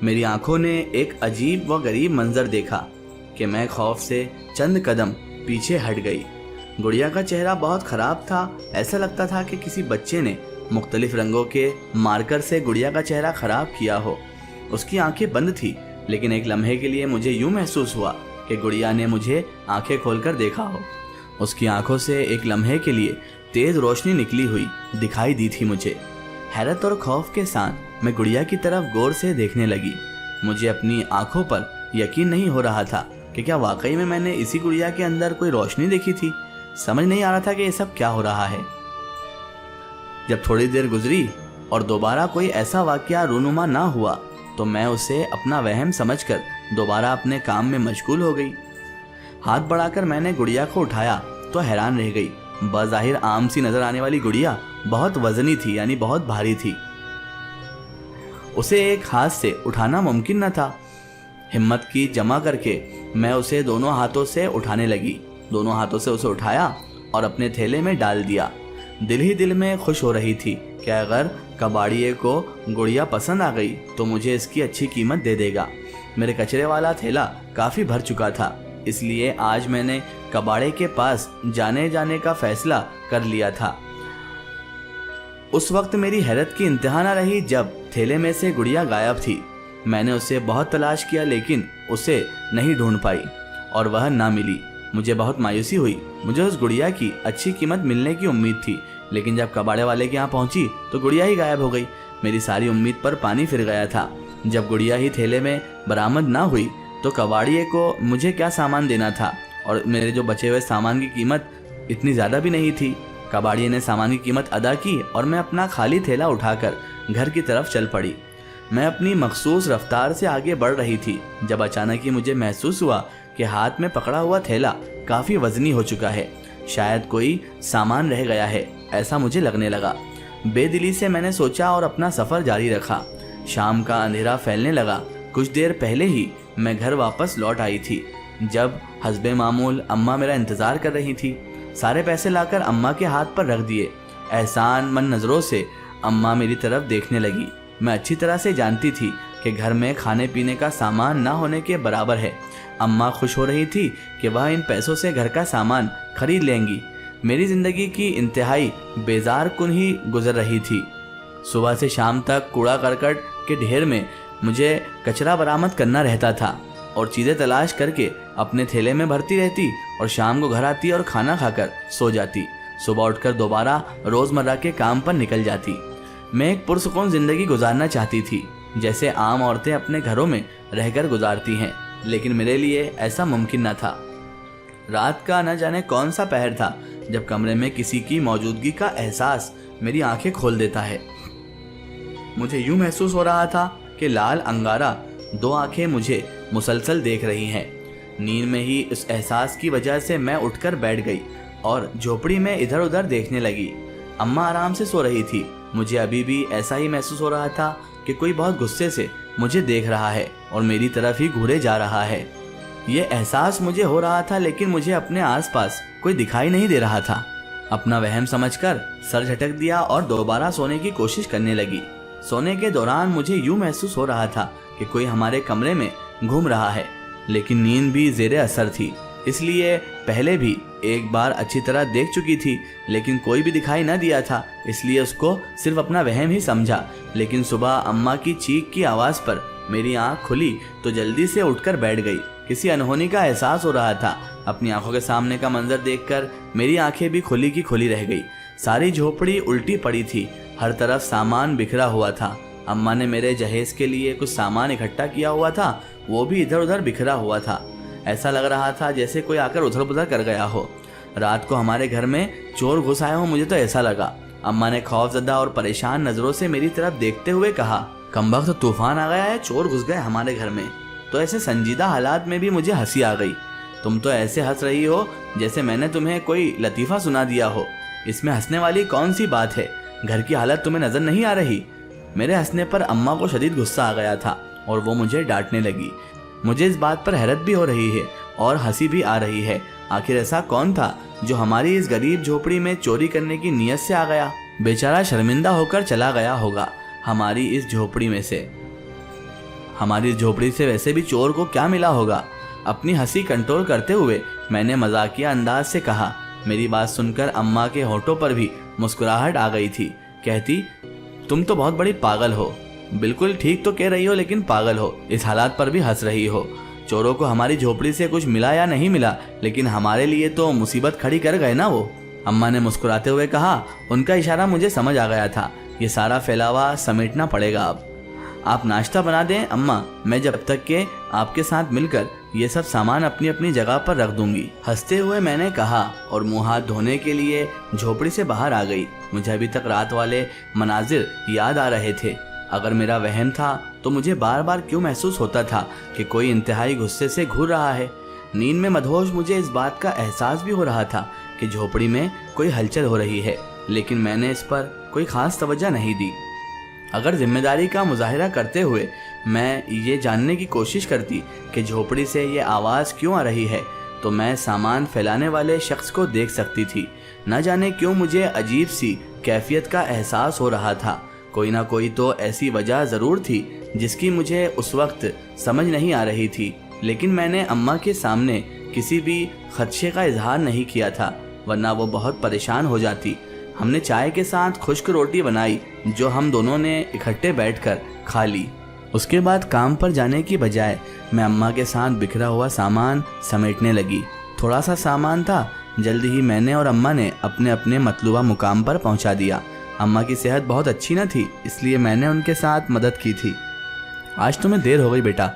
मेरी आंखों ने एक अजीब व गरीब मंजर देखा कि मैं खौफ से चंद कदम पीछे हट गई। गुड़िया का चेहरा बहुत ख़राब था। ऐसा लगता था कि किसी बच्चे ने मुख्तलिफ रंगों के मार्कर से गुड़िया का चेहरा ख़राब किया हो। उसकी आंखें बंद थी, लेकिन एक लम्हे के लिए मुझे यूँ महसूस हुआ कि गुड़िया ने मुझे आंखें खोलकर देखा हो। उसकी आंखों से एक लम्हे के लिए तेज़ रोशनी निकली हुई दिखाई दी थी मुझे। हैरत और खौफ के साथ मैं गुड़िया की तरफ गौर से देखने लगी। मुझे अपनी आंखों पर यकीन नहीं हो रहा था कि क्या वाकई में मैंने इसी गुड़िया के अंदर कोई रोशनी देखी थी। समझ नहीं आ रहा था कि ये सब क्या हो रहा है। जब थोड़ी देर गुजरी और दोबारा कोई ऐसा वाकया रूनुमा ना हुआ तो मैं उसे अपना वहम समझकर दोबारा अपने काम में मशगूल हो गई। हाथ बढ़ाकर मैंने गुड़िया को उठाया तो हैरान रह गई। बज़ाहिर आम सी नजर आने वाली गुड़िया बहुत वजनी थी, यानी बहुत भारी थी। उसे एक हाथ से उठाना मुमकिन न था। हिम्मत की जमा करके मैं उसे दोनों हाथों से उठाने लगी। दोनों हाथों से उसे उठाया और अपने थैले में डाल दिया। दिल ही दिल में खुश हो रही थी कि अगर कबाड़िए को गुड़िया पसंद आ गई तो मुझे इसकी अच्छी कीमत दे देगा। मेरे कचरे वाला थैला काफ़ी भर चुका था, इसलिए आज मैंने कबाड़े के पास जाने का फैसला कर लिया था। उस वक्त मेरी हैरत की इंतहा न रही जब थैले में से गुड़िया गायब थी। मैंने उसे बहुत तलाश किया, लेकिन उसे नहीं ढूंढ पाई और वह ना मिली। मुझे बहुत मायूसी हुई। मुझे उस गुड़िया की अच्छी कीमत मिलने की उम्मीद थी, लेकिन जब कबाड़े वाले के यहाँ पहुंची तो गुड़िया ही गायब हो गई। मेरी सारी उम्मीद पर पानी फिर गया था। जब गुड़िया ही थैले में बरामद ना हुई तो कबाड़िए को मुझे क्या सामान देना था, और मेरे जो बचे हुए सामान की कीमत इतनी ज़्यादा भी नहीं थी। कबाड़िए ने सामान की कीमत अदा की और मैं अपना खाली थैला उठाकर घर की तरफ चल पड़ी। मैं अपनी मखसूस रफ्तार से आगे बढ़ रही थी जब अचानक ही मुझे महसूस हुआ कि हाथ में पकड़ा हुआ थैला काफ़ी वजनी हो चुका है। शायद कोई सामान रह गया है, ऐसा मुझे लगने लगा। बेदिली से मैंने सोचा और अपना सफ़र जारी रखा। शाम का अंधेरा फैलने लगा। कुछ देर पहले ही मैं घर वापस लौट आई थी जब हस्बे मामूल अम्मा मेरा इंतज़ार कर रही थी। सारे पैसे लाकर अम्मा के हाथ पर रख दिए। एहसान मन नज़रों से अम्मा मेरी तरफ देखने लगी। मैं अच्छी तरह से जानती थी कि घर में खाने पीने का सामान ना होने के बराबर है। अम्मा खुश हो रही थी कि वह इन पैसों से घर का सामान खरीद लेंगी। मेरी ज़िंदगी की इंतहाई बेजार कुन ही गुजर रही थी। सुबह से शाम तक कूड़ा करकट के ढेर में मुझे कचरा बरामद करना रहता था और चीज़ें तलाश करके अपने थैले में भरती रहती और शाम को घर आती और खाना खाकर सो जाती। सुबह उठकर दोबारा रोज़मर्रा के काम पर निकल जाती। मैं एक पुरसुकून ज़िंदगी गुजारना चाहती थी, जैसे आम औरतें अपने घरों में रहकर गुजारती हैं, लेकिन मेरे लिए ऐसा मुमकिन न था। रात का न जाने कौन सा पहर था जब कमरे में किसी की मौजूदगी का एहसास मेरी आंखें खोल देता है। मुझे यूं महसूस हो रहा था कि लाल अंगारा दो आंखें मुझे मुसलसल देख रही हैं। नींद में ही इस एहसास की वजह से मैं उठकर बैठ गई और झोपड़ी में इधर उधर देखने लगी। अम्मा आराम से सो रही थी। मुझे अभी भी ऐसा ही महसूस हो रहा था कि कोई बहुत गुस्से से मुझे देख रहा है और मेरी तरफ ही घूरे जा रहा है। ये एहसास मुझे हो रहा था, लेकिन मुझे अपने आसपास कोई दिखाई नहीं दे रहा था। अपना वहम समझकर सर झटक दिया और दोबारा सोने की कोशिश करने लगी। सोने के दौरान मुझे यूं महसूस हो रहा था कि कोई हमारे कमरे में घूम रहा है, लेकिन नींद भी ज़ेरे असर थी, इसलिए पहले भी एक बार अच्छी तरह देख चुकी थी, लेकिन कोई भी दिखाई न दिया था, इसलिए उसको सिर्फ अपना वहम ही समझा। लेकिन सुबह अम्मा की चीख की आवाज़ पर मेरी आँख खुली तो जल्दी से उठकर बैठ गई। किसी अनहोनी का एहसास हो रहा था। अपनी आंखों के सामने का मंजर देखकर मेरी आंखें भी खुली की खुली रह गई। सारी झोपड़ी उल्टी पड़ी थी, हर तरफ सामान बिखरा हुआ था। अम्मा ने मेरे जहेज के लिए कुछ सामान इकट्ठा किया हुआ था, वो भी इधर उधर बिखरा हुआ था। ऐसा लग रहा था जैसे कोई आकर उधर उधर कर गया हो। रात को हमारे घर में चोर घुस आए हो, मुझे तो ऐसा लगा। अम्मा ने खौफजदा और परेशान नज़रों से मेरी तरफ देखते हुए कहा, कमबख्त तो तूफान आ गया है, चोर घुस गए हमारे घर में। तो ऐसे संजीदा हालात में भी मुझे हंसी आ गई। तुम तो ऐसे हंस रही हो जैसे मैंने तुम्हें कोई लतीफ़ा सुना दिया हो। इसमें हंसने वाली कौन सी बात है? घर की हालत तुम्हें नज़र नहीं आ रही? मेरे हंसने पर अम्मा को शदीद गुस्सा आ गया था और वो मुझे डांटने लगी। मुझे इस बात पर हैरत भी हो रही है और हंसी भी आ रही है। आखिर ऐसा कौन था जो हमारी इस गरीब झोपड़ी में चोरी करने की नीयत से आ गया? बेचारा शर्मिंदा होकर चला गया होगा हमारी इस झोपड़ी में से। हमारी झोपड़ी से वैसे भी चोर को क्या मिला होगा। अपनी हंसी कंट्रोल करते हुए मैंने मजाकिया अंदाज से कहा। मेरी बात सुनकर अम्मा के होठों पर भी मुस्कुराहट आ गई थी। कहती, तुम तो बहुत बड़ी पागल हो। बिल्कुल ठीक तो कह रही हो, लेकिन पागल हो। इस हालात पर भी हंस रही हो। चोरों को हमारी झोपड़ी से कुछ मिला या नहीं मिला, लेकिन हमारे लिए तो मुसीबत खड़ी कर गए ना वो। अम्मा ने मुस्कुराते हुए कहा। उनका इशारा मुझे समझ आ गया था। ये सारा फैलावा समेटना पड़ेगा अब। आप नाश्ता बना दें अम्मा, मैं जब तक के आपके साथ मिलकर ये सब सामान अपनी अपनी जगह पर रख दूंगी। हंसते हुए मैंने कहा और मुंह हाथ धोने के लिए झोपड़ी से बाहर आ गई। मुझे अभी तक रात वाले मनाजिर याद आ रहे थे। अगर मेरा वहम था तो मुझे बार बार क्यों महसूस होता था कि कोई इंतहाई गुस्से से घूर रहा है। नींद में मदहोश मुझे इस बात का एहसास भी हो रहा था कि झोपड़ी में कोई हलचल हो रही है, लेकिन मैंने इस पर कोई खास तवज्जो नहीं दी। अगर जिम्मेदारी का मुजाहिरा करते हुए मैं ये जानने की कोशिश करती कि झोपड़ी से ये आवाज़ क्यों आ रही है, तो मैं सामान फैलाने वाले शख्स को देख सकती थी। न जाने क्यों मुझे अजीब सी कैफियत का एहसास हो रहा था। कोई ना कोई तो ऐसी वजह ज़रूर थी जिसकी मुझे उस वक्त समझ नहीं आ रही थी, लेकिन मैंने अम्मा के सामने किसी भी खदशे का इजहार नहीं किया था, वरना वो बहुत परेशान हो जाती। हमने चाय के साथ खुश्क रोटी बनाई जो हम दोनों ने इकट्ठे बैठकर खा ली। उसके बाद काम पर जाने की बजाय मैं अम्मा के साथ बिखरा हुआ सामान समेटने लगी। थोड़ा सा सामान था, जल्दी ही मैंने और अम्मा ने अपने अपने मतलूबा मुकाम पर पहुंचा दिया। अम्मा की सेहत बहुत अच्छी न थी, इसलिए मैंने उनके साथ मदद की थी। आज तुम्हें देर हो गई बेटा,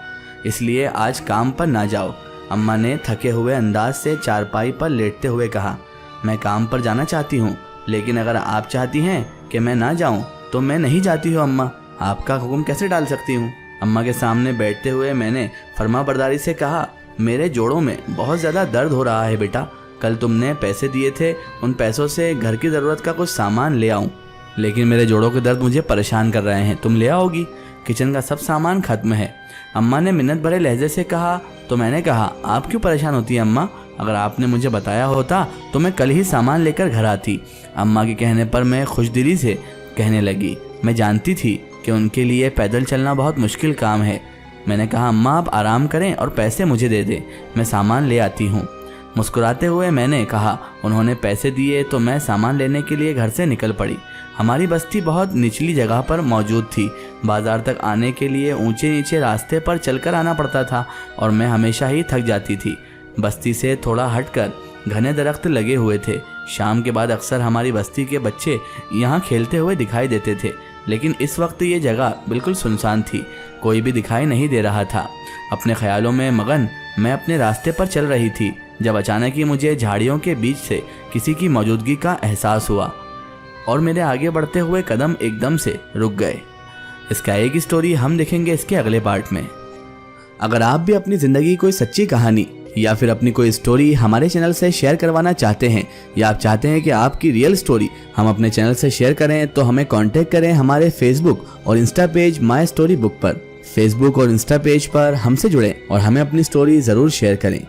इसलिए आज काम पर ना जाओ, अम्मा ने थके हुए अंदाज से चारपाई पर लेटते हुए कहा। मैं काम पर जाना चाहती हूँ, लेकिन अगर आप चाहती हैं कि मैं ना जाऊँ तो मैं नहीं जाती हूँ अम्मा। आपका हुक्म कैसे डाल सकती हूँ। अम्मा के सामने बैठते हुए मैंने फरमाबरदारी से कहा। मेरे जोड़ों में बहुत ज़्यादा दर्द हो रहा है बेटा। कल तुमने पैसे दिए थे, उन पैसों से घर की ज़रूरत का कुछ सामान ले आऊँ, लेकिन मेरे जोड़ों के दर्द मुझे परेशान कर रहे हैं। तुम ले आओगी? किचन का सब सामान खत्म है, अम्मा ने मिन्नत भरे लहजे से कहा। तो मैंने कहा, आप क्यों परेशान होती हैं अम्मा? अगर आपने मुझे बताया होता तो मैं कल ही सामान लेकर घर आती। अम्मा के कहने पर मैं खुशदिली से कहने लगी। मैं जानती थी कि उनके लिए पैदल चलना बहुत मुश्किल काम है। मैंने कहा, अम्मा आप आराम करें और पैसे मुझे दे दें, मैं सामान ले आती हूँ। मुस्कुराते हुए मैंने कहा। उन्होंने पैसे दिए तो मैं सामान लेने के लिए घर से निकल पड़ी। हमारी बस्ती बहुत निचली जगह पर मौजूद थी। बाजार तक आने के लिए ऊंचे नीचे रास्ते पर चलकर आना पड़ता था और मैं हमेशा ही थक जाती थी। बस्ती से थोड़ा हटकर घने दरख्त लगे हुए थे। शाम के बाद अक्सर हमारी बस्ती के बच्चे यहाँ खेलते हुए दिखाई देते थे, लेकिन इस वक्त ये जगह बिल्कुल सुनसान थी। कोई भी दिखाई नहीं दे रहा था। अपने ख्यालों में मगन मैं अपने रास्ते पर चल रही थी जब अचानक ही मुझे झाड़ियों के बीच से किसी की मौजूदगी का एहसास हुआ और मेरे आगे बढ़ते हुए कदम एकदम से रुक गए। इसका एक स्टोरी हम देखेंगे इसके अगले पार्ट में। अगर आप भी अपनी ज़िंदगी कोई सच्ची कहानी या फिर अपनी कोई स्टोरी हमारे चैनल से शेयर करवाना चाहते हैं, या आप चाहते हैं कि आपकी रियल स्टोरी हम अपने चैनल से शेयर करें, तो हमें कांटेक्ट करें हमारे फेसबुक और Insta page my story book पर। फेसबुक और इंस्टा पेज पर हमसे जुड़ें और हमें अपनी स्टोरी ज़रूर शेयर करें।